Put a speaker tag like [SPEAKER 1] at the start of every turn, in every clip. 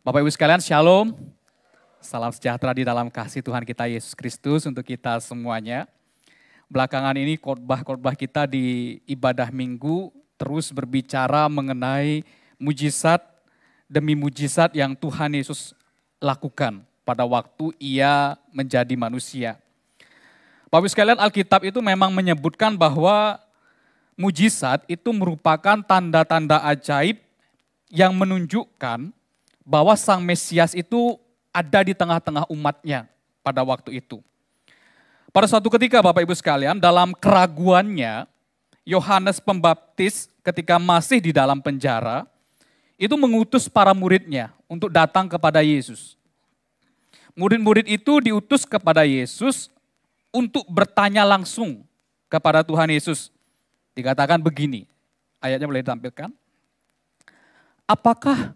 [SPEAKER 1] Bapak Ibu sekalian, Shalom. Salam sejahtera di dalam kasih Tuhan kita Yesus Kristus untuk kita semuanya. Belakangan ini khotbah-khotbah kita di ibadah minggu terus berbicara mengenai mujizat demi mujizat yang Tuhan Yesus lakukan pada waktu Ia menjadi manusia. Bapak Ibu sekalian, Alkitab itu memang menyebutkan bahwa mujizat itu merupakan tanda-tanda ajaib yang menunjukkan bahwa Sang Mesias itu ada di tengah-tengah umatnya pada waktu itu. Pada suatu ketika Bapak Ibu sekalian, dalam keraguannya, Yohanes Pembaptis ketika masih di dalam penjara, itu mengutus para muridnya untuk datang kepada Yesus. Murid-murid itu diutus kepada Yesus untuk bertanya langsung kepada Tuhan Yesus. Dikatakan begini, ayatnya boleh ditampilkan. Apakah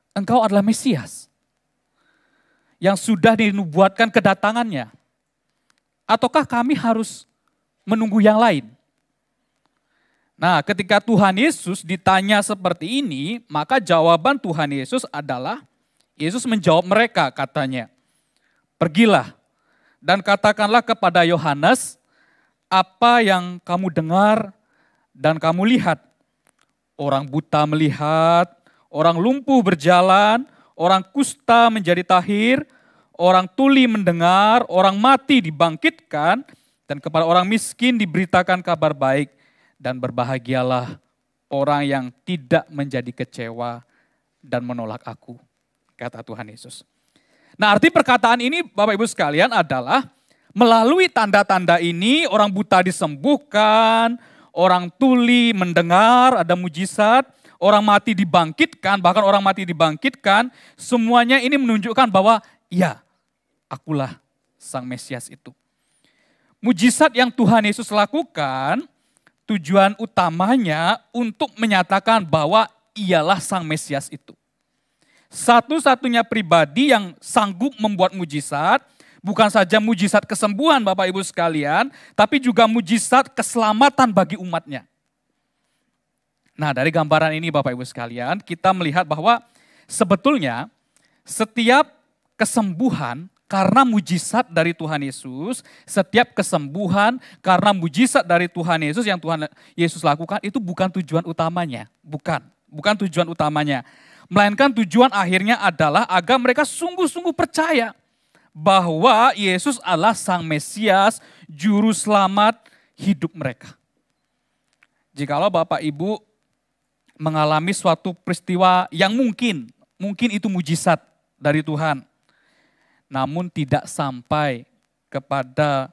[SPEAKER 1] Engkau adalah Mesias yang sudah dinubuatkan kedatangannya? Ataukah kami harus menunggu yang lain? Nah, ketika Tuhan Yesus ditanya seperti ini, maka jawaban Tuhan Yesus adalah, Yesus menjawab mereka katanya, pergilah dan katakanlah kepada Yohanes apa yang kamu dengar dan kamu lihat. Orang buta melihat, orang lumpuh berjalan, orang kusta menjadi tahir, orang tuli mendengar, orang mati dibangkitkan, dan kepada orang miskin diberitakan kabar baik. Dan berbahagialah orang yang tidak menjadi kecewa dan menolak aku, kata Tuhan Yesus. Nah, arti perkataan ini Bapak Ibu sekalian adalah melalui tanda-tanda ini orang buta disembuhkan, orang tuli mendengar, ada mujizat, orang mati dibangkitkan, bahkan orang mati dibangkitkan, semuanya ini menunjukkan bahwa ya, akulah Sang Mesias itu. Mujizat yang Tuhan Yesus lakukan, tujuan utamanya untuk menyatakan bahwa ialah Sang Mesias itu. Satu-satunya pribadi yang sanggup membuat mujizat, bukan saja mujizat kesembuhan Bapak Ibu sekalian, tapi juga mujizat keselamatan bagi umatnya. Nah, dari gambaran ini Bapak Ibu sekalian, kita melihat bahwa sebetulnya setiap kesembuhan karena mujizat dari Tuhan Yesus, setiap kesembuhan karena mujizat dari Tuhan Yesus yang Tuhan Yesus lakukan itu bukan tujuan utamanya. Bukan tujuan utamanya. Melainkan tujuan akhirnya adalah agar mereka sungguh-sungguh percaya bahwa Yesus adalah Sang Mesias, Juru Selamat hidup mereka. Jikalau Bapak Ibu mengalami suatu peristiwa yang mungkin itu mujizat dari Tuhan, namun tidak sampai kepada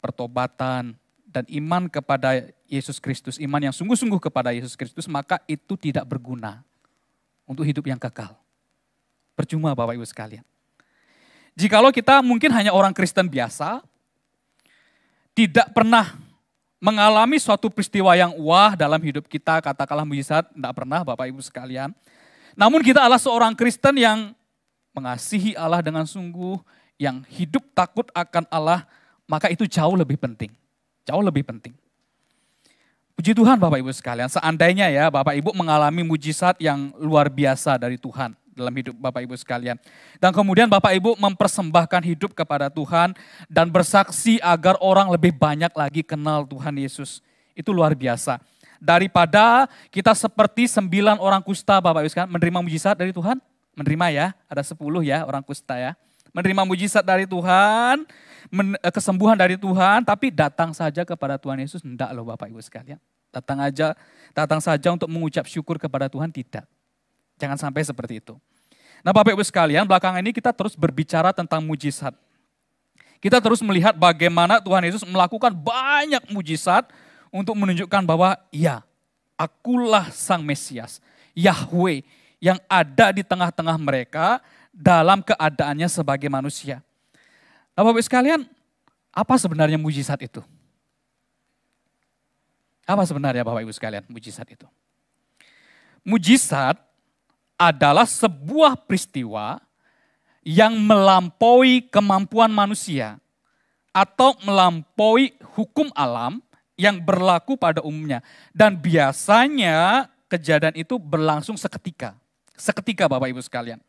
[SPEAKER 1] pertobatan dan iman kepada Yesus Kristus, iman yang sungguh-sungguh kepada Yesus Kristus, maka itu tidak berguna untuk hidup yang kekal. Percuma Bapak Ibu sekalian. Jikalau kita mungkin hanya orang Kristen biasa, tidak pernah mengalami suatu peristiwa yang wah dalam hidup kita, katakanlah mujizat, tidak pernah Bapak Ibu sekalian. Namun kita adalah seorang Kristen yang mengasihi Allah dengan sungguh, yang hidup takut akan Allah, maka itu jauh lebih penting. Jauh lebih penting. Puji Tuhan Bapak Ibu sekalian, seandainya ya Bapak Ibu mengalami mujizat yang luar biasa dari Tuhan dalam hidup Bapak Ibu sekalian. Dan kemudian Bapak Ibu mempersembahkan hidup kepada Tuhan dan bersaksi agar orang lebih banyak lagi kenal Tuhan Yesus. Itu luar biasa. Daripada kita seperti 9 orang kusta Bapak Ibu sekalian menerima mujizat dari Tuhan. Menerima ya, ada 10 ya orang kusta ya. Menerima mujizat dari Tuhan, kesembuhan dari Tuhan, tapi datang saja kepada Tuhan Yesus, enggak loh Bapak Ibu sekalian. Datang saja untuk mengucap syukur kepada Tuhan, tidak. Jangan sampai seperti itu. Nah Bapak Ibu sekalian, belakangan ini kita terus berbicara tentang mujizat. Kita terus melihat bagaimana Tuhan Yesus melakukan banyak mujizat untuk menunjukkan bahwa ya, akulah Sang Mesias, Yahweh, yang ada di tengah-tengah mereka dalam keadaannya sebagai manusia. Nah Bapak Ibu sekalian, apa sebenarnya mujizat itu? Apa sebenarnya Bapak Ibu sekalian mujizat itu? Mujizat adalah sebuah peristiwa yang melampaui kemampuan manusia atau melampaui hukum alam yang berlaku pada umumnya. Dan biasanya kejadian itu berlangsung seketika. Seketika Bapak Ibu sekalian.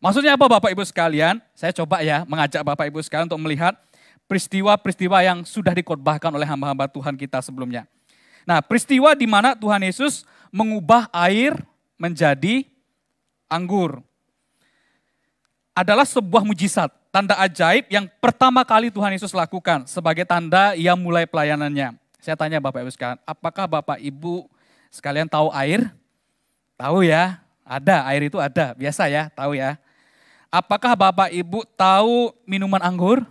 [SPEAKER 1] Maksudnya apa Bapak Ibu sekalian? Saya coba ya mengajak Bapak Ibu sekalian untuk melihat peristiwa-peristiwa yang sudah dikhotbahkan oleh hamba-hamba Tuhan kita sebelumnya. Nah, peristiwa di mana Tuhan Yesus mengubah air menjadi anggur adalah sebuah mujizat, tanda ajaib yang pertama kali Tuhan Yesus lakukan sebagai tanda ia mulai pelayanannya. Saya tanya Bapak Ibu sekalian, apakah Bapak Ibu sekalian tahu air? Tahu ya, ada, air itu ada, biasa ya, tahu ya. Apakah Bapak Ibu tahu minuman anggur?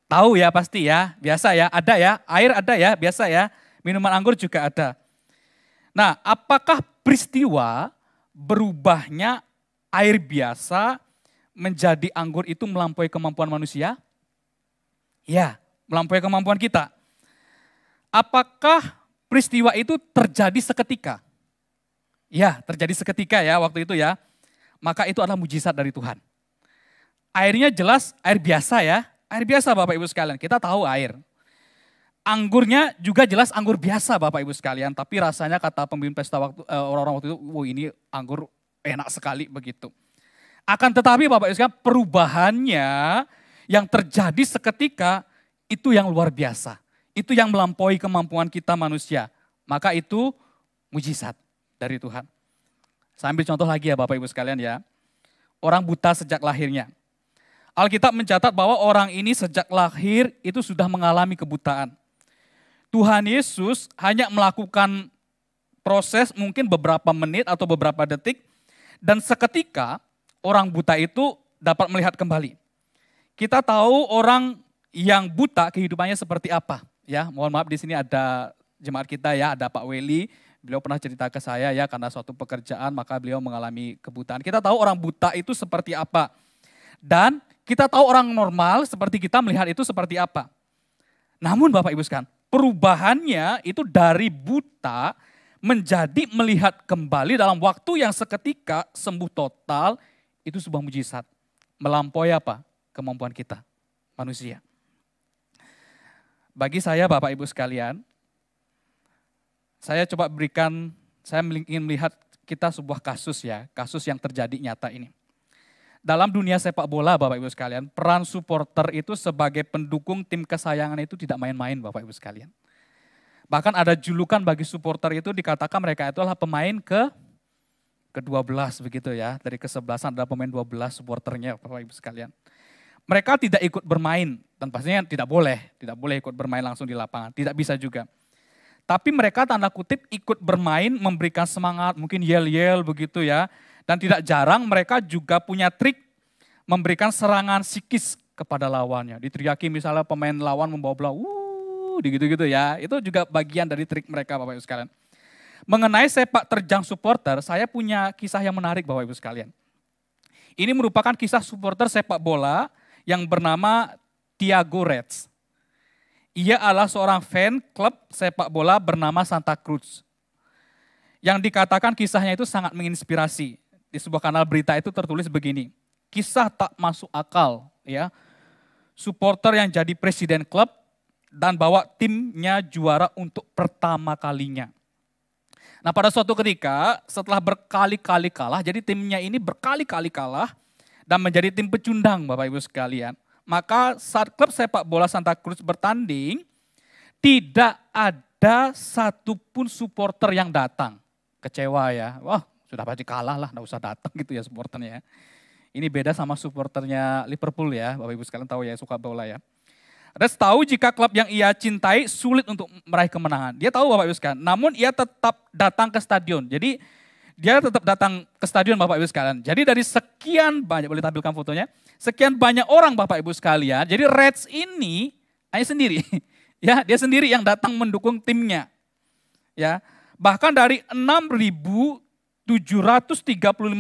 [SPEAKER 1] Tahu ya pasti ya, biasa ya, ada ya, air ada ya, biasa ya, minuman anggur juga ada. Nah, apakah peristiwa berubahnya air biasa menjadi anggur itu melampaui kemampuan manusia? Ya, melampaui kemampuan kita. Apakah peristiwa itu terjadi seketika? Ya, terjadi seketika ya waktu itu ya. Maka itu adalah mujizat dari Tuhan. Airnya jelas air biasa ya. Air biasa Bapak Ibu sekalian, kita tahu air. Anggurnya juga jelas anggur biasa Bapak Ibu sekalian. Tapi rasanya kata pemimpin pesta waktu orang-orang waktu itu, ini anggur enak sekali begitu. Akan tetapi Bapak Ibu sekalian, perubahannya yang terjadi seketika itu yang luar biasa. Itu yang melampaui kemampuan kita manusia. Maka itu mujizat dari Tuhan. Saya ambil contoh lagi ya Bapak Ibu sekalian ya. Orang buta sejak lahirnya. Alkitab mencatat bahwa orang ini sejak lahir itu sudah mengalami kebutaan. Tuhan Yesus hanya melakukan proses mungkin beberapa menit atau beberapa detik. Dan seketika orang buta itu dapat melihat kembali. Kita tahu orang yang buta kehidupannya seperti apa. Ya, mohon maaf di sini ada jemaat kita ya, ada Pak Weli. Beliau pernah cerita ke saya ya karena suatu pekerjaan maka beliau mengalami kebutaan. Kita tahu orang buta itu seperti apa. Dan kita tahu orang normal seperti kita melihat itu seperti apa. Namun Bapak Ibu sekalian, perubahannya itu dari buta menjadi melihat kembali dalam waktu yang seketika sembuh total, itu sebuah mujizat. Melampaui apa? Kemampuan kita, manusia. Bagi saya Bapak Ibu sekalian, saya coba saya ingin melihat kita sebuah kasus ya, kasus yang terjadi nyata ini. Dalam dunia sepak bola Bapak Ibu sekalian, peran supporter itu sebagai pendukung tim kesayangan itu tidak main-main Bapak Ibu sekalian. Bahkan ada julukan bagi supporter itu dikatakan mereka itu adalah pemain ke-12 begitu ya. Dari ke-11 adalah pemain 12 supporternya Bapak Ibu sekalian. Mereka tidak ikut bermain dan pastinya tidak boleh ikut bermain langsung di lapangan, tidak bisa juga. Tapi mereka tanda kutip ikut bermain, memberikan semangat, mungkin yel-yel begitu ya. Dan tidak jarang mereka juga punya trik memberikan serangan psikis kepada lawannya. Diteriaki misalnya pemain lawan membawa bola, gitu-gitu ya. Itu juga bagian dari trik mereka Bapak Ibu sekalian. Mengenai sepak terjang supporter, saya punya kisah yang menarik Bapak Ibu sekalian. Ini merupakan kisah supporter sepak bola yang bernama Thiago Reds. Ia adalah seorang fan klub sepak bola bernama Santa Cruz. Yang dikatakan kisahnya itu sangat menginspirasi. Di sebuah kanal berita itu tertulis begini, kisah tak masuk akal ya. Supporter yang jadi presiden klub dan bawa timnya juara untuk pertama kalinya. Nah pada suatu ketika setelah berkali-kali kalah, jadi timnya ini berkali-kali kalah dan menjadi tim pecundang Bapak Ibu sekalian. Maka saat klub sepak bola Santa Cruz bertanding, tidak ada satupun supporter yang datang. Kecewa ya, wah sudah pasti kalah lah, nggak usah datang gitu ya supporternya. Ini beda sama supporternya Liverpool ya, Bapak Ibu sekalian tahu ya, suka bola ya. Reds tahu jika klub yang ia cintai sulit untuk meraih kemenangan. Dia tahu Bapak Ibu sekalian, namun ia tetap datang ke stadion. Jadi dia tetap datang ke stadion Bapak Ibu sekalian. Jadi dari sekian banyak, boleh tampilkan fotonya, sekian banyak orang Bapak Ibu sekalian, jadi Reds ini hanya sendiri. Ya, dia sendiri yang datang mendukung timnya. Ya, bahkan dari 6.735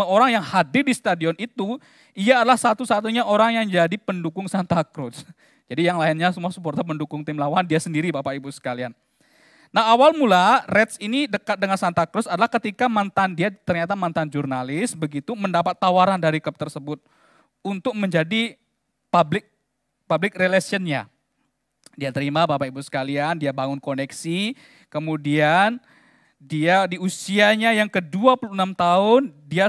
[SPEAKER 1] orang yang hadir di stadion itu, ia adalah satu-satunya orang yang jadi pendukung Santa Cruz. Jadi yang lainnya semua supporter mendukung tim lawan, dia sendiri Bapak Ibu sekalian. Nah awal mula Reds ini dekat dengan Santa Cruz adalah ketika ternyata mantan jurnalis begitu mendapat tawaran dari klub tersebut untuk menjadi public relationnya. Dia terima Bapak Ibu sekalian, dia bangun koneksi, kemudian dia di usianya yang ke-26 tahun, dia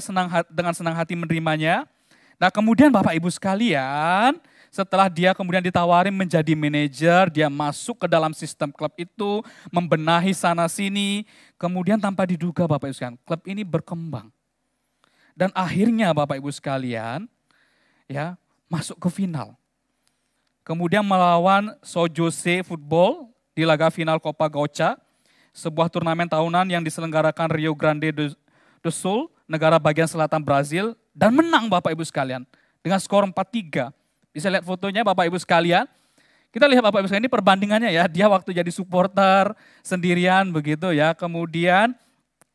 [SPEAKER 1] dengan senang hati menerimanya. Nah kemudian Bapak Ibu sekalian, setelah dia kemudian ditawarin menjadi manajer, dia masuk ke dalam sistem klub itu, membenahi sana sini. Kemudian tanpa diduga Bapak Ibu sekalian, klub ini berkembang. Dan akhirnya Bapak Ibu sekalian, ya masuk ke final. Kemudian melawan So Jose Football di laga final Copa Gaucha, sebuah turnamen tahunan yang diselenggarakan Rio Grande do Sul, negara bagian selatan Brazil, dan menang Bapak Ibu sekalian dengan skor 4-3. Bisa lihat fotonya Bapak Ibu sekalian. Kita lihat Bapak Ibu sekalian ini perbandingannya ya, dia waktu jadi supporter sendirian begitu ya. Kemudian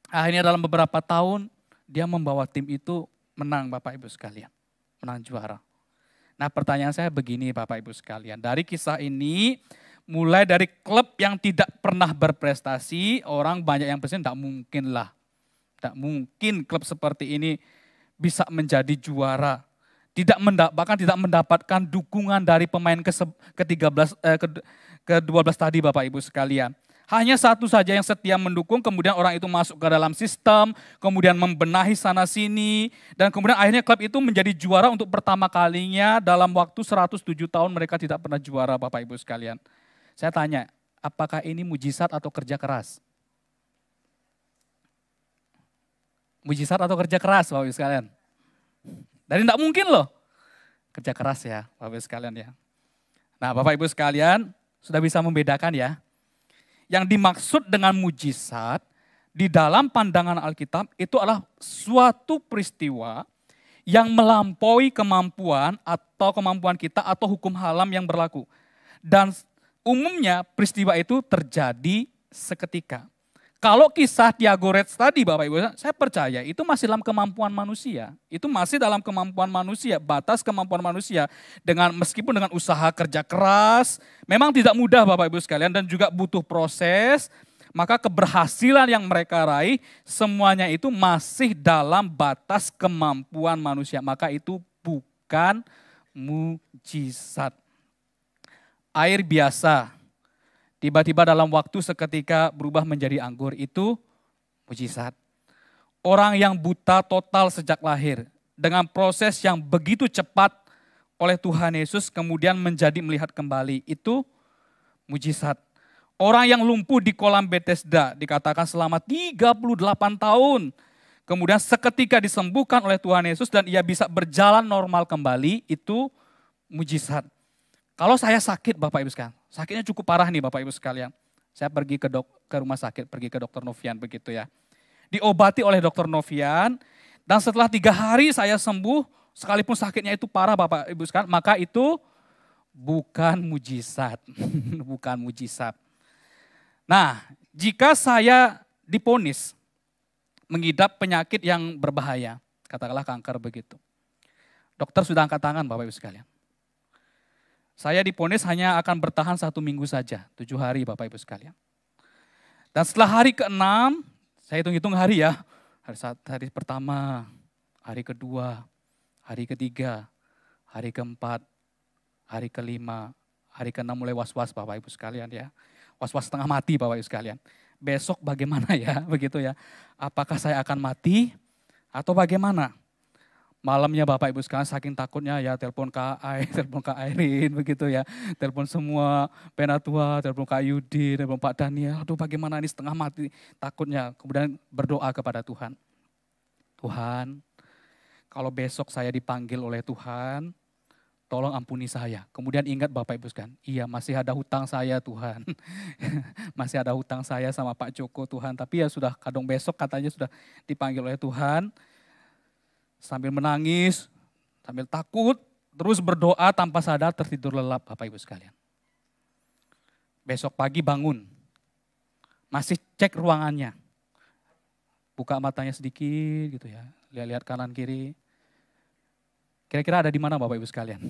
[SPEAKER 1] akhirnya dalam beberapa tahun dia membawa tim itu menang Bapak Ibu sekalian, menang juara. Nah pertanyaan saya begini Bapak Ibu sekalian, dari kisah ini mulai dari klub yang tidak pernah berprestasi, orang banyak yang berpikir tidak mungkin lah. Tidak mungkin klub seperti ini bisa menjadi juara. Bahkan tidak mendapatkan dukungan dari pemain ke-13, ke-12 tadi Bapak Ibu sekalian. Hanya satu saja yang setia mendukung, kemudian orang itu masuk ke dalam sistem, kemudian membenahi sana sini, dan kemudian akhirnya klub itu menjadi juara untuk pertama kalinya dalam waktu 107 tahun mereka tidak pernah juara Bapak Ibu sekalian. Saya tanya, apakah ini mujizat atau kerja keras? Mujizat atau kerja keras Bapak Ibu sekalian? Dan tidak mungkin loh. Kerja keras ya Bapak Ibu sekalian ya. Nah Bapak Ibu sekalian sudah bisa membedakan ya. Yang dimaksud dengan mujizat di dalam pandangan Alkitab itu adalah suatu peristiwa yang melampaui kemampuan atau kemampuan kita atau hukum alam yang berlaku. Dan umumnya peristiwa itu terjadi seketika. Kalau kisah Tiagoras tadi Bapak Ibu, saya percaya itu masih dalam kemampuan manusia. Itu masih dalam kemampuan manusia, batas kemampuan manusia. Meskipun dengan usaha kerja keras, memang tidak mudah Bapak Ibu sekalian dan juga butuh proses. Maka keberhasilan yang mereka raih semuanya itu masih dalam batas kemampuan manusia. Maka itu bukan mujizat. Air biasa tiba-tiba dalam waktu seketika berubah menjadi anggur, itu mujizat. Orang yang buta total sejak lahir dengan proses yang begitu cepat oleh Tuhan Yesus kemudian menjadi melihat kembali, itu mujizat. Orang yang lumpuh di kolam Bethesda dikatakan selama 38 tahun. Kemudian seketika disembuhkan oleh Tuhan Yesus dan ia bisa berjalan normal kembali, itu mujizat. Kalau saya sakit Bapak Ibu sekalian, sakitnya cukup parah nih Bapak Ibu sekalian. Saya pergi ke rumah sakit, pergi ke dokter Novian begitu ya. Diobati oleh dokter Novian dan setelah 3 hari saya sembuh, sekalipun sakitnya itu parah Bapak Ibu sekalian, maka itu bukan mujizat. Bukan mujizat. Nah, jika saya diponis mengidap penyakit yang berbahaya, katakanlah kanker begitu. Dokter sudah angkat tangan Bapak Ibu sekalian. Saya diponis hanya akan bertahan 1 minggu saja, 7 hari Bapak Ibu sekalian. Dan setelah hari ke-6, saya hitung-hitung hari ya. Hari pertama, hari kedua, hari ketiga, hari keempat, hari kelima, hari ke-6 mulai was-was Bapak Ibu sekalian ya. Was-was setengah mati Bapak Ibu sekalian. Besok bagaimana ya, begitu ya. Apakah saya akan mati atau bagaimana? Malamnya Bapak Ibu sekalian saking takutnya ya telepon Kak Ai, telepon Kak Airin begitu ya. Telepon semua Penatua, telepon Kak Yudi, telepon Pak Daniel. Aduh bagaimana ini setengah mati takutnya. Kemudian berdoa kepada Tuhan. Tuhan, kalau besok saya dipanggil oleh Tuhan, tolong ampuni saya. Kemudian ingat Bapak Ibu sekalian, iya masih ada hutang saya Tuhan. Masih ada hutang saya sama Pak Joko Tuhan. Tapi ya sudah kadang besok katanya sudah dipanggil oleh Tuhan. Sambil menangis, sambil takut, terus berdoa tanpa sadar tertidur lelap Bapak Ibu sekalian. Besok pagi bangun, masih cek ruangannya. Buka matanya sedikit gitu ya, lihat-lihat kanan kiri. Kira-kira ada di mana Bapak Ibu sekalian?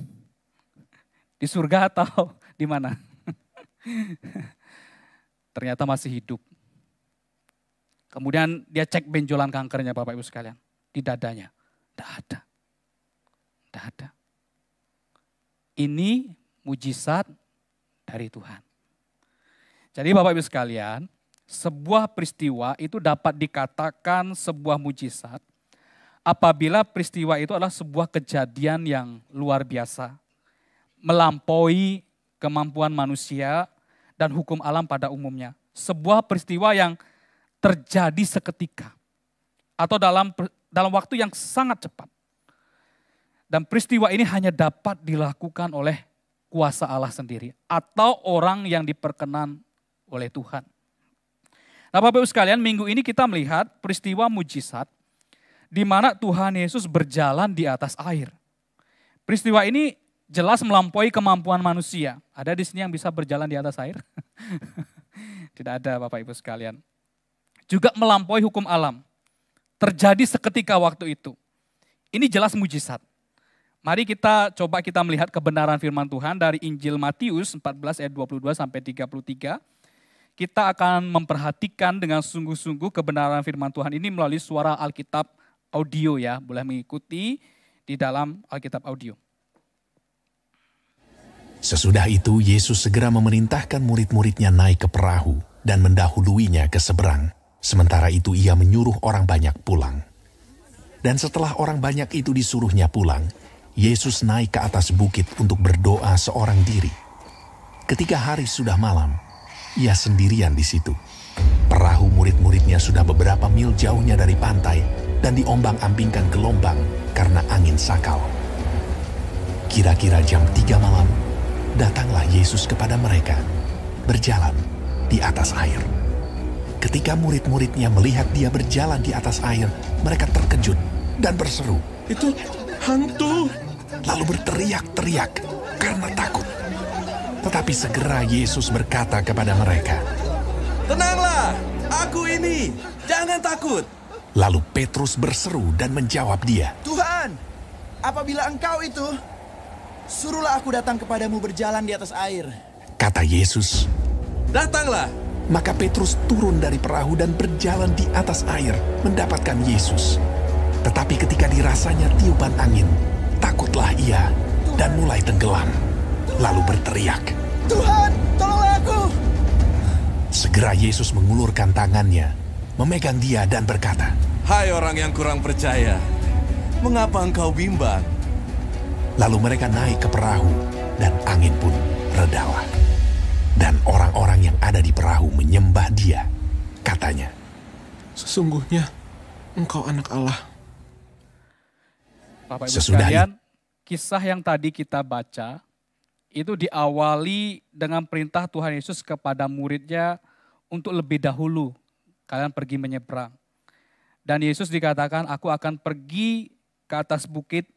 [SPEAKER 1] Di surga atau di mana? Ternyata masih hidup. Kemudian dia cek benjolan kankernya Bapak Ibu sekalian, di dadanya. Tidak ada. Tidak ada. Ini mujizat dari Tuhan. Jadi Bapak Ibu sekalian, sebuah peristiwa itu dapat dikatakan sebuah mujizat apabila peristiwa itu adalah sebuah kejadian yang luar biasa, melampaui kemampuan manusia dan hukum alam pada umumnya. Sebuah peristiwa yang terjadi seketika atau dalam waktu yang sangat cepat. Dan peristiwa ini hanya dapat dilakukan oleh kuasa Allah sendiri atau orang yang diperkenan oleh Tuhan. Nah, Bapak Ibu sekalian, minggu ini kita melihat peristiwa mujizat di mana Tuhan Yesus berjalan di atas air. Peristiwa ini jelas melampaui kemampuan manusia. Ada di sini yang bisa berjalan di atas air? Tidak ada, Bapak Ibu sekalian. Juga melampaui hukum alam. Terjadi seketika waktu itu. Ini jelas mujizat. Mari kita melihat kebenaran firman Tuhan dari Injil Matius 14 ayat 22 sampai 33. Kita akan memperhatikan dengan sungguh-sungguh kebenaran firman Tuhan ini melalui suara Alkitab audio ya. Boleh mengikuti di dalam Alkitab audio.
[SPEAKER 2] Sesudah itu Yesus segera memerintahkan murid-muridnya naik ke perahu dan mendahuluinya ke seberang. Sementara itu ia menyuruh orang banyak pulang. Dan setelah orang banyak itu disuruhnya pulang, Yesus naik ke atas bukit untuk berdoa seorang diri. Ketika hari sudah malam, ia sendirian di situ. Perahu murid-muridnya sudah beberapa mil jauhnya dari pantai dan diombang-ambingkan gelombang karena angin sakal. Kira-kira jam 3 malam, datanglah Yesus kepada mereka, berjalan di atas air. Ketika murid-muridnya melihat dia berjalan di atas air, mereka terkejut dan berseru,
[SPEAKER 3] "Itu hantu!"
[SPEAKER 2] Lalu berteriak-teriak karena takut. Tetapi segera Yesus berkata kepada mereka,
[SPEAKER 3] "Tenanglah, aku ini, jangan takut."
[SPEAKER 2] Lalu Petrus berseru dan menjawab dia,
[SPEAKER 4] "Tuhan, apabila Engkau itu, suruhlah aku datang kepadamu berjalan di atas air."
[SPEAKER 2] Kata Yesus,
[SPEAKER 3] "Datanglah."
[SPEAKER 2] maka Petrus turun dari perahu dan berjalan di atas air mendapatkan Yesus. Tetapi ketika dirasanya tiupan angin, takutlah ia dan mulai tenggelam. Lalu berteriak,
[SPEAKER 4] "Tuhan, tolonglah aku!"
[SPEAKER 2] Segera Yesus mengulurkan tangannya, memegang dia dan berkata,
[SPEAKER 3] "Hai orang yang kurang percaya, mengapa engkau bimbang?"
[SPEAKER 2] Lalu mereka naik ke perahu dan angin pun redalah. Dan orang-orang yang ada di perahu menyembah dia. Katanya,
[SPEAKER 5] "Sesungguhnya engkau anak Allah."
[SPEAKER 1] Bapak Ibu
[SPEAKER 2] Sesudah
[SPEAKER 1] sekalian, kisah yang tadi kita baca itu diawali dengan perintah Tuhan Yesus kepada muridnya untuk lebih dahulu kalian pergi menyeberang. Dan Yesus dikatakan, "Aku akan pergi ke atas bukit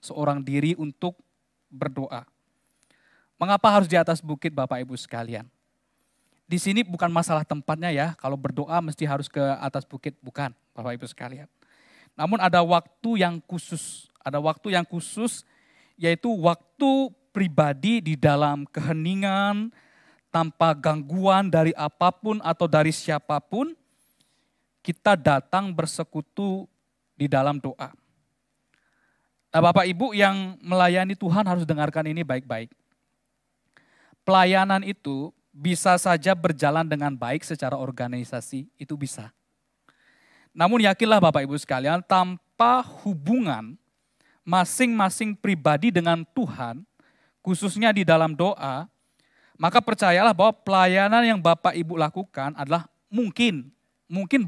[SPEAKER 1] seorang diri untuk berdoa." Mengapa harus di atas bukit, Bapak Ibu sekalian? Di sini bukan masalah tempatnya ya, kalau berdoa mesti harus ke atas bukit, bukan Bapak Ibu sekalian. Namun ada waktu yang khusus, yaitu waktu pribadi di dalam keheningan, tanpa gangguan dari apapun atau dari siapapun, kita datang bersekutu di dalam doa. Nah, Bapak Ibu yang melayani Tuhan harus dengarkan ini baik-baik. Pelayanan itu bisa saja berjalan dengan baik secara organisasi, itu bisa. Namun yakinlah Bapak Ibu sekalian, tanpa hubungan masing-masing pribadi dengan Tuhan, khususnya di dalam doa, maka percayalah bahwa pelayanan yang Bapak Ibu lakukan adalah mungkin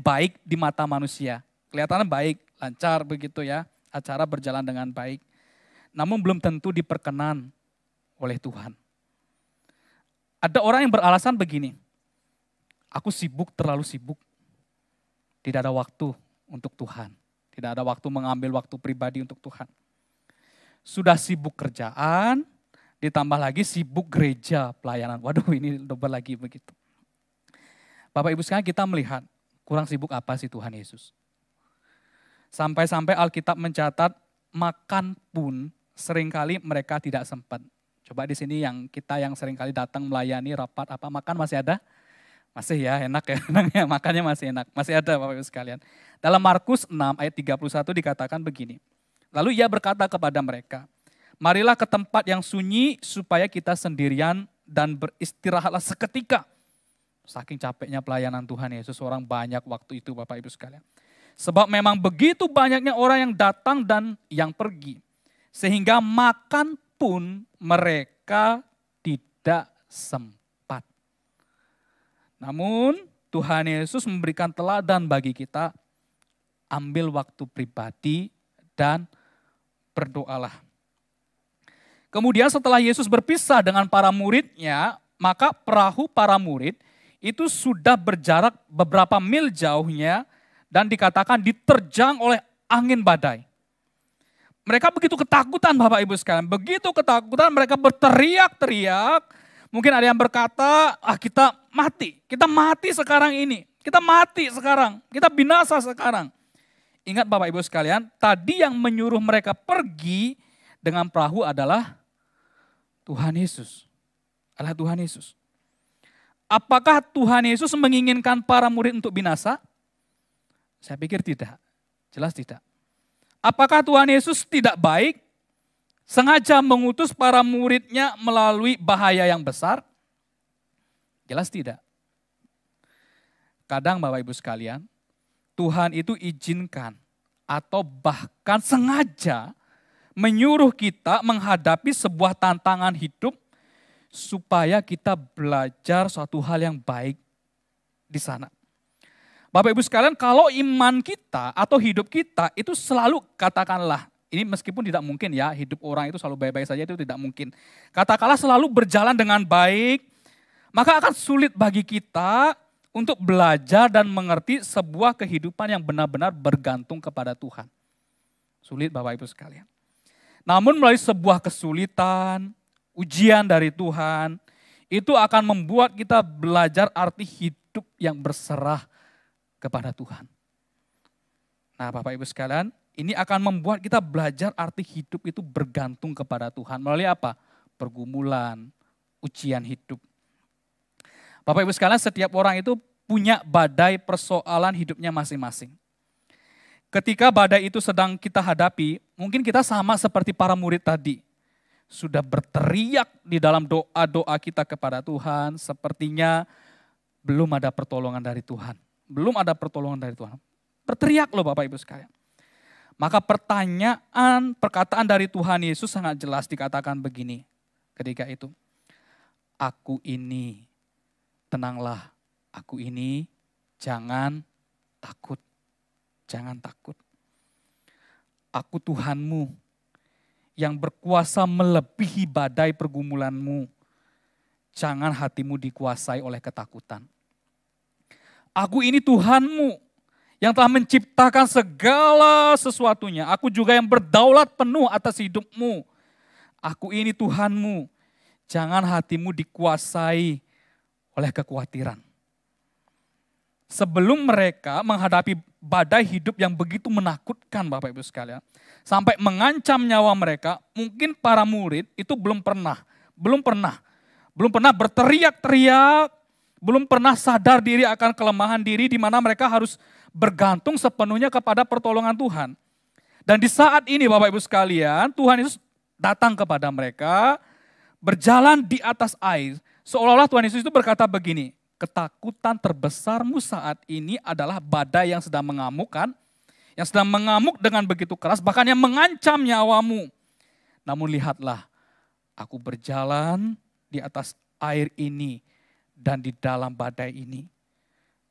[SPEAKER 1] baik di mata manusia. Kelihatannya baik, lancar begitu ya, acara berjalan dengan baik. Namun belum tentu diperkenan oleh Tuhan. Ada orang yang beralasan begini, "Aku sibuk, terlalu sibuk. Tidak ada waktu untuk Tuhan. Tidak ada waktu mengambil waktu pribadi untuk Tuhan. Sudah sibuk kerjaan, ditambah lagi sibuk gereja pelayanan." Waduh, ini double lagi begitu. Bapak Ibu sekalian, kita melihat kurang sibuk apa sih Tuhan Yesus. Sampai-sampai Alkitab mencatat makan pun seringkali mereka tidak sempat. Coba di sini yang seringkali datang melayani rapat makan masih ada? Masih ya, enak ya, makannya masih enak. Masih ada Bapak Ibu sekalian. Dalam Markus 6 ayat 31 dikatakan begini. Lalu ia berkata kepada mereka, "Marilah ke tempat yang sunyi supaya kita sendirian dan beristirahatlah seketika." Saking capeknya pelayanan Tuhan Yesus, orang banyak waktu itu Bapak Ibu sekalian. Sebab memang begitu banyaknya orang yang datang dan yang pergi. Sehingga makan pun mereka tidak sempat. Namun Tuhan Yesus memberikan teladan bagi kita, ambil waktu pribadi dan berdoalah. Kemudian setelah Yesus berpisah dengan para muridnya, maka perahu para murid itu sudah berjarak beberapa mil jauhnya dan dikatakan diterjang oleh angin badai. Mereka begitu ketakutan Bapak Ibu sekalian, begitu ketakutan mereka berteriak-teriak. Mungkin ada yang berkata, kita mati sekarang ini, kita mati sekarang, kita binasa sekarang. Ingat Bapak Ibu sekalian, tadi yang menyuruh mereka pergi dengan perahu adalah Tuhan Yesus. Adalah Tuhan Yesus. Apakah Tuhan Yesus menginginkan para murid untuk binasa? Saya pikir tidak, jelas tidak. Apakah Tuhan Yesus tidak baik, sengaja mengutus para muridnya melalui bahaya yang besar? Jelas tidak. Kadang Bapak Ibu sekalian, Tuhan itu izinkan atau bahkan sengaja menyuruh kita menghadapi sebuah tantangan hidup supaya kita belajar suatu hal yang baik di sana. Bapak Ibu sekalian, kalau iman kita atau hidup kita itu selalu katakanlah, ini meskipun tidak mungkin ya, hidup orang itu selalu baik-baik saja itu tidak mungkin. Katakanlah selalu berjalan dengan baik, maka akan sulit bagi kita untuk belajar dan mengerti sebuah kehidupan yang benar-benar bergantung kepada Tuhan. Sulit Bapak Ibu sekalian. Namun melalui sebuah kesulitan, ujian dari Tuhan, itu akan membuat kita belajar arti hidup yang berserah kepada Tuhan. Nah Bapak Ibu sekalian, ini akan membuat kita belajar arti hidup itu bergantung kepada Tuhan. Melalui apa? Pergumulan, ujian hidup. Bapak Ibu sekalian, setiap orang itu punya badai persoalan hidupnya masing-masing. Ketika badai itu sedang kita hadapi, mungkin kita sama seperti para murid tadi. Sudah berteriak di dalam doa-doa kita kepada Tuhan, sepertinya belum ada pertolongan dari Tuhan. Belum ada pertolongan dari Tuhan. Berteriak loh Bapak Ibu sekalian. Maka perkataan dari Tuhan Yesus sangat jelas dikatakan begini ketika itu. Aku ini, tenanglah. Aku ini, jangan takut. Jangan takut. Aku Tuhanmu yang berkuasa melebihi badai pergumulanmu. Jangan hatimu dikuasai oleh ketakutan. Aku ini Tuhanmu yang telah menciptakan segala sesuatunya. Aku juga yang berdaulat penuh atas hidupmu. Aku ini Tuhanmu. Jangan hatimu dikuasai oleh kekhawatiran. Sebelum mereka menghadapi badai hidup yang begitu menakutkan Bapak Ibu sekalian, sampai mengancam nyawa mereka, mungkin para murid itu belum pernah berteriak-teriak, belum pernah sadar diri akan kelemahan diri di mana mereka harus bergantung sepenuhnya kepada pertolongan Tuhan. Dan di saat ini Bapak Ibu sekalian, Tuhan Yesus datang kepada mereka, berjalan di atas air. Seolah-olah Tuhan Yesus itu berkata begini, ketakutan terbesarmu saat ini adalah badai yang sedang mengamuk kan, yang sedang mengamuk dengan begitu keras, bahkan yang mengancam nyawamu. Namun lihatlah, aku berjalan di atas air ini dan di dalam badai ini.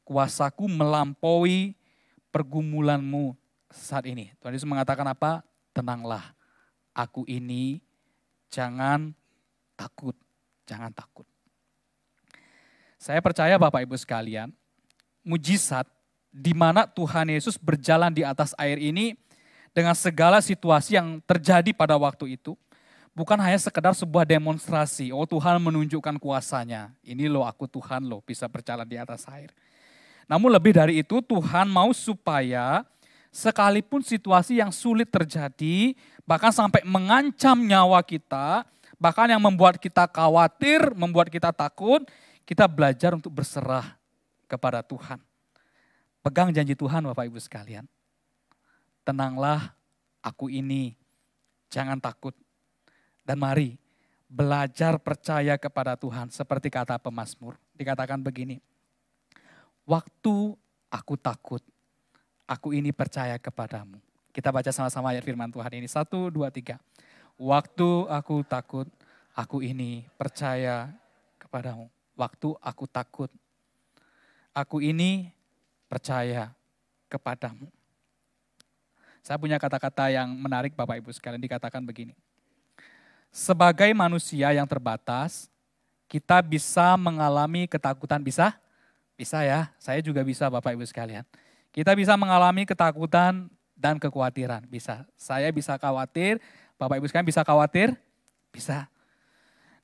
[SPEAKER 1] Kuasaku melampaui pergumulanmu saat ini. Tuhan Yesus mengatakan apa? Tenanglah, aku ini, jangan takut, jangan takut. Saya percaya Bapak Ibu sekalian, mujizat di mana Tuhan Yesus berjalan di atas air ini dengan segala situasi yang terjadi pada waktu itu, bukan hanya sekedar sebuah demonstrasi, oh Tuhan menunjukkan kuasanya, ini loh aku Tuhan loh bisa berjalan di atas air. Namun lebih dari itu Tuhan mau supaya sekalipun situasi yang sulit terjadi, bahkan sampai mengancam nyawa kita, bahkan yang membuat kita khawatir, membuat kita takut, kita belajar untuk berserah kepada Tuhan. Pegang janji Tuhan Bapak Ibu sekalian. Tenanglah, aku ini, jangan takut. Dan mari belajar percaya kepada Tuhan seperti kata pemazmur. Dikatakan begini, waktu aku takut, aku ini percaya kepadamu. Kita baca sama-sama ayat firman Tuhan ini. 1, 2, 3. Waktu aku takut, aku ini percaya kepadamu. Waktu aku takut, aku ini percaya kepadamu. Saya punya kata-kata yang menarik Bapak Ibu sekalian, dikatakan begini. Sebagai manusia yang terbatas, kita bisa mengalami ketakutan, bisa? Bisa ya, saya juga bisa Bapak Ibu sekalian. Kita bisa mengalami ketakutan dan kekhawatiran, bisa. Saya bisa khawatir, Bapak Ibu sekalian bisa khawatir? Bisa.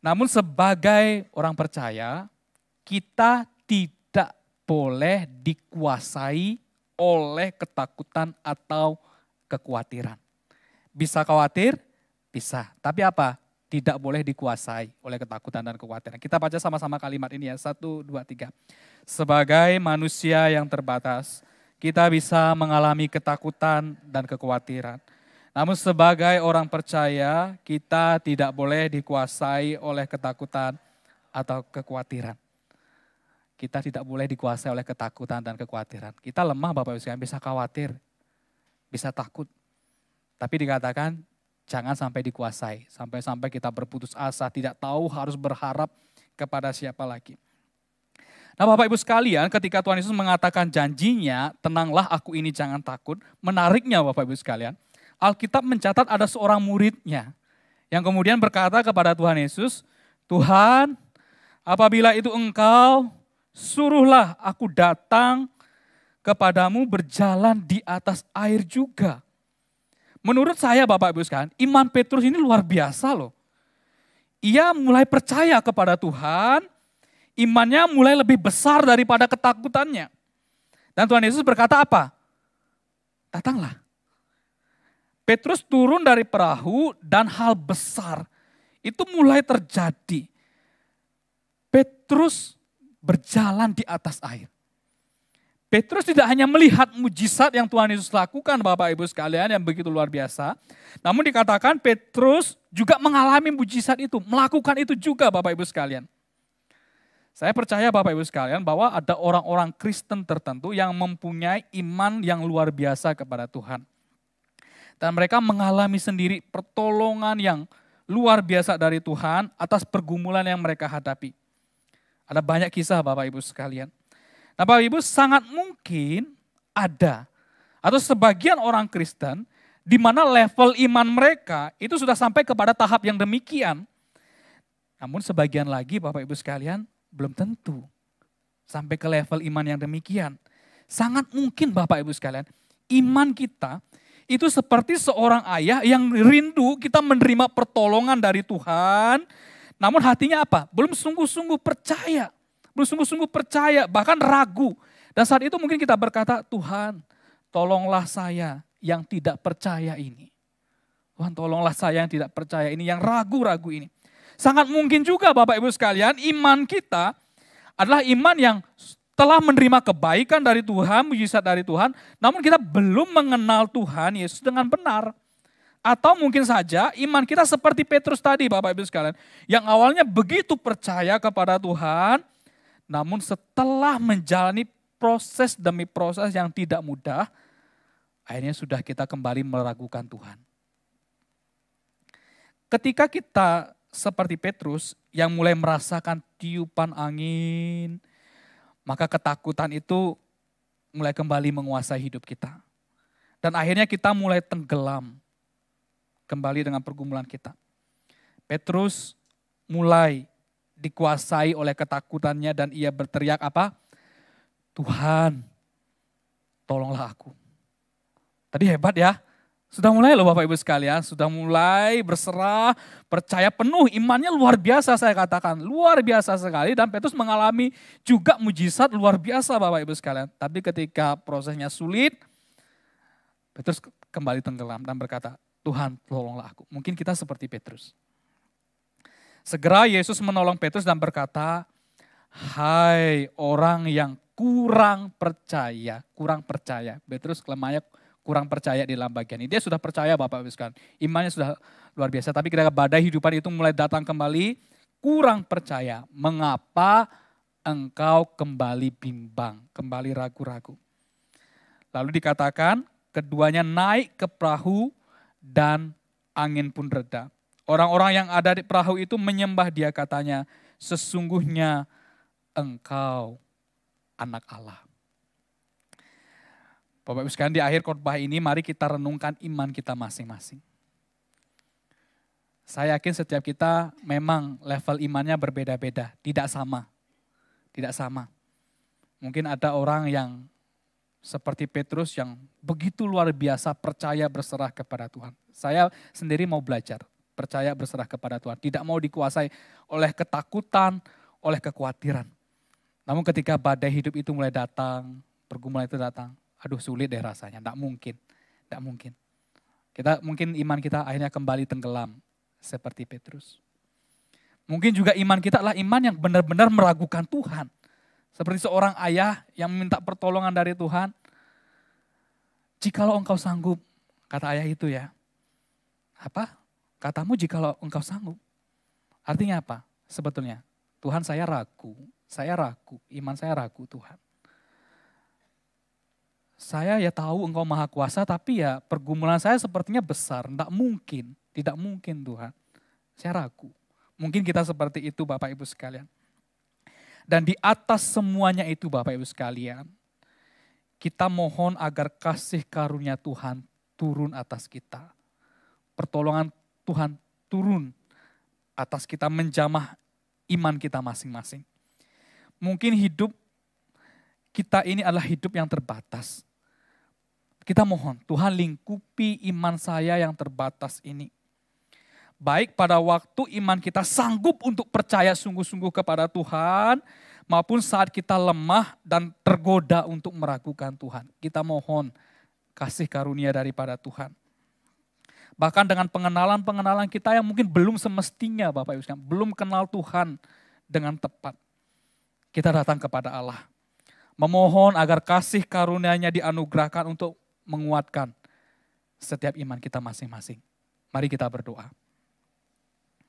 [SPEAKER 1] Namun sebagai orang percaya, kita tidak boleh dikuasai oleh ketakutan atau kekhawatiran. Bisa khawatir? Bisa. Tapi apa? Tidak boleh dikuasai oleh ketakutan dan kekhawatiran. Kita baca sama-sama kalimat ini ya. 1, 2, 3. Sebagai manusia yang terbatas, kita bisa mengalami ketakutan dan kekhawatiran. Namun sebagai orang percaya, kita tidak boleh dikuasai oleh ketakutan atau kekhawatiran. Kita tidak boleh dikuasai oleh ketakutan dan kekhawatiran. Kita lemah Bapak Ibu sekalian, bisa khawatir, bisa takut. Tapi dikatakan jangan sampai dikuasai. Sampai-sampai kita berputus asa, tidak tahu harus berharap kepada siapa lagi. Nah Bapak Ibu sekalian, ketika Tuhan Yesus mengatakan janjinya, tenanglah aku ini jangan takut. Menariknya Bapak Ibu sekalian, Alkitab mencatat ada seorang muridnya yang kemudian berkata kepada Tuhan Yesus, Tuhan, apabila itu Engkau, suruhlah aku datang kepadamu berjalan di atas air juga. Menurut saya Bapak Ibu sekalian, iman Petrus ini luar biasa loh. Ia mulai percaya kepada Tuhan, imannya mulai lebih besar daripada ketakutannya. Dan Tuhan Yesus berkata apa? Datanglah. Petrus turun dari perahu dan hal besar itu mulai terjadi. Petrus berjalan di atas air. Petrus tidak hanya melihat mujizat yang Tuhan Yesus lakukan Bapak Ibu sekalian yang begitu luar biasa. Namun dikatakan Petrus juga mengalami mujizat itu, melakukan itu juga Bapak Ibu sekalian. Saya percaya Bapak Ibu sekalian bahwa ada orang-orang Kristen tertentu yang mempunyai iman yang luar biasa kepada Tuhan. Dan mereka mengalami sendiri pertolongan yang luar biasa dari Tuhan atas pergumulan yang mereka hadapi. Ada banyak kisah Bapak Ibu sekalian. Nah Bapak Ibu sangat mungkin ada atau sebagian orang Kristen di mana level iman mereka itu sudah sampai kepada tahap yang demikian. Namun sebagian lagi Bapak Ibu sekalian belum tentu sampai ke level iman yang demikian. Sangat mungkin Bapak Ibu sekalian iman kita itu seperti seorang ayah yang rindu kita menerima pertolongan dari Tuhan. Namun hatinya apa? Belum sungguh-sungguh percaya. Belum sungguh-sungguh percaya, bahkan ragu. Dan saat itu mungkin kita berkata, Tuhan tolonglah saya yang tidak percaya ini. Tuhan tolonglah saya yang tidak percaya ini, yang ragu-ragu ini. Sangat mungkin juga Bapak Ibu sekalian, iman kita adalah iman yang telah menerima kebaikan dari Tuhan, mujizat dari Tuhan. Namun kita belum mengenal Tuhan Yesus dengan benar. Atau mungkin saja iman kita seperti Petrus tadi Bapak Ibu sekalian. Yang awalnya begitu percaya kepada Tuhan, namun setelah menjalani proses demi proses yang tidak mudah, akhirnya sudah kita kembali meragukan Tuhan. Ketika kita seperti Petrus yang mulai merasakan tiupan angin, maka ketakutan itu mulai kembali menguasai hidup kita. Dan akhirnya kita mulai tenggelam kembali dengan pergumulan kita. Petrus mulai dikuasai oleh ketakutannya dan ia berteriak apa? Tuhan, tolonglah aku. Tadi hebat ya. Sudah mulai loh Bapak Ibu sekalian, sudah mulai berserah, percaya penuh, imannya luar biasa saya katakan. Luar biasa sekali dan Petrus mengalami juga mujizat luar biasa Bapak Ibu sekalian. Tapi ketika prosesnya sulit, Petrus kembali tenggelam dan berkata, Tuhan tolonglah aku. Mungkin kita seperti Petrus. Segera Yesus menolong Petrus dan berkata, hai orang yang kurang percaya. Petrus kelemahannya kurang percaya di dalam bagian ini. Dia sudah percaya Bapak Ibu sekalian. Imannya sudah luar biasa. Tapi ketika badai hidupan itu mulai datang kembali, kurang percaya. Mengapa engkau kembali bimbang, kembali ragu-ragu? Lalu dikatakan keduanya naik ke perahu dan angin pun reda. Orang-orang yang ada di perahu itu menyembah dia, katanya, sesungguhnya engkau anak Allah. Bapak Ibu sekalian, di akhir khotbah ini mari kita renungkan iman kita masing-masing. Saya yakin setiap kita memang level imannya berbeda-beda, tidak sama. Tidak sama. Mungkin ada orang yang seperti Petrus yang begitu luar biasa percaya berserah kepada Tuhan. Saya sendiri mau belajar, percaya berserah kepada Tuhan. Tidak mau dikuasai oleh ketakutan, oleh kekhawatiran. Namun ketika badai hidup itu mulai datang, pergumulan itu datang, aduh sulit deh rasanya, tidak mungkin. Tidak mungkin. Mungkin iman kita akhirnya kembali tenggelam seperti Petrus. Mungkin juga iman kita adalah iman yang benar-benar meragukan Tuhan. Seperti seorang ayah yang meminta pertolongan dari Tuhan. Jikalau engkau sanggup, kata ayah itu ya. Apa? Katamu jikalau engkau sanggup. Artinya apa? Sebetulnya, Tuhan saya ragu, iman saya ragu Tuhan. Saya ya tahu engkau maha kuasa, tapi ya pergumulan saya sepertinya besar, tidak mungkin Tuhan. Saya ragu. Mungkin kita seperti itu Bapak Ibu sekalian. Dan di atas semuanya itu Bapak Ibu sekalian, kita mohon agar kasih karunia Tuhan turun atas kita. Pertolongan Tuhan turun atas kita, menjamah iman kita masing-masing. Mungkin hidup kita ini adalah hidup yang terbatas. Kita mohon Tuhan lingkupi iman saya yang terbatas ini. Baik pada waktu iman kita sanggup untuk percaya sungguh-sungguh kepada Tuhan, maupun saat kita lemah dan tergoda untuk meragukan Tuhan. Kita mohon kasih karunia daripada Tuhan. Bahkan dengan pengenalan-pengenalan kita yang mungkin belum semestinya Bapak Ibu sekalian, belum kenal Tuhan dengan tepat. Kita datang kepada Allah. Memohon agar kasih karunia-Nya dianugerahkan untuk menguatkan setiap iman kita masing-masing. Mari kita berdoa.